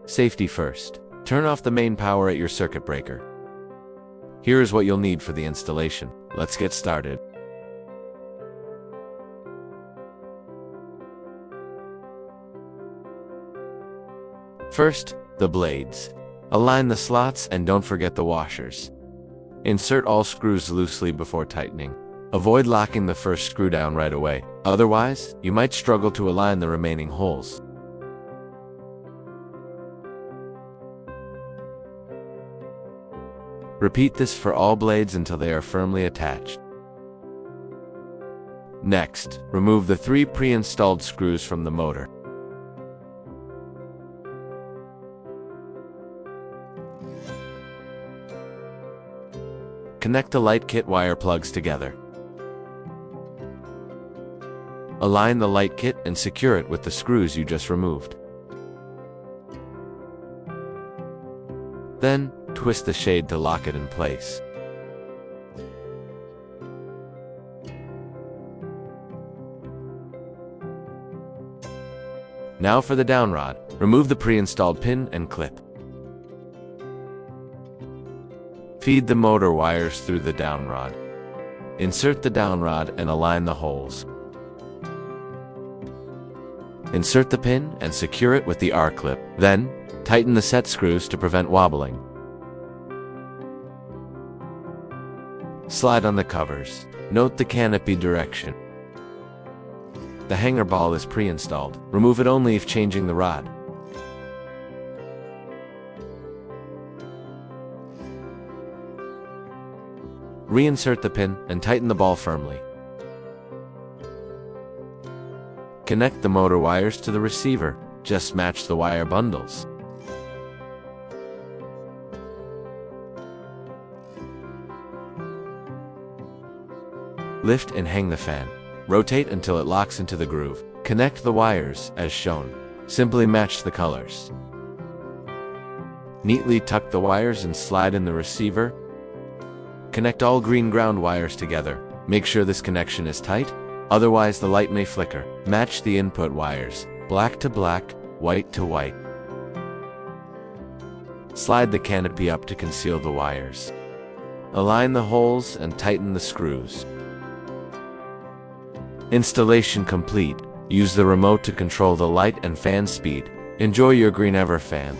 Safety first. Turn off the main power at your circuit breaker. Here is what you'll need for the installation. Let's get started. First, the blades. Align the slots and don't forget the washers. Insert all screws loosely before tightening. Avoid locking the first screw down right away. Otherwise, you might struggle to align the remaining holes. Repeat this for all blades until they are firmly attached. Next, remove the 3 pre-installed screws from the motor. Connect the light kit wire plugs together. Align the light kit and secure it with the screws you just removed. Then, twist the shade to lock it in place. Now for the downrod. Remove the pre-installed pin and clip. Feed the motor wires through the downrod. Insert the downrod and align the holes. Insert the pin and secure it with the R-clip. Then, tighten the set screws to prevent wobbling. Slide on the covers. Note the canopy direction. The hanger ball is pre-installed. Remove it only if changing the rod. Reinsert the pin and tighten the ball firmly. Connect the motor wires to the receiver. Just match the wire bundles. Lift and hang the fan. Rotate until it locks into the groove. Connect the wires, as shown. Simply match the colors. Neatly tuck the wires and slide in the receiver. Connect all green ground wires together. Make sure this connection is tight, otherwise the light may flicker. Match the input wires, black to black, white to white. Slide the canopy up to conceal the wires. Align the holes and tighten the screws. Installation complete. Use the remote to control the light and fan speed. Enjoy your Green Ever fan.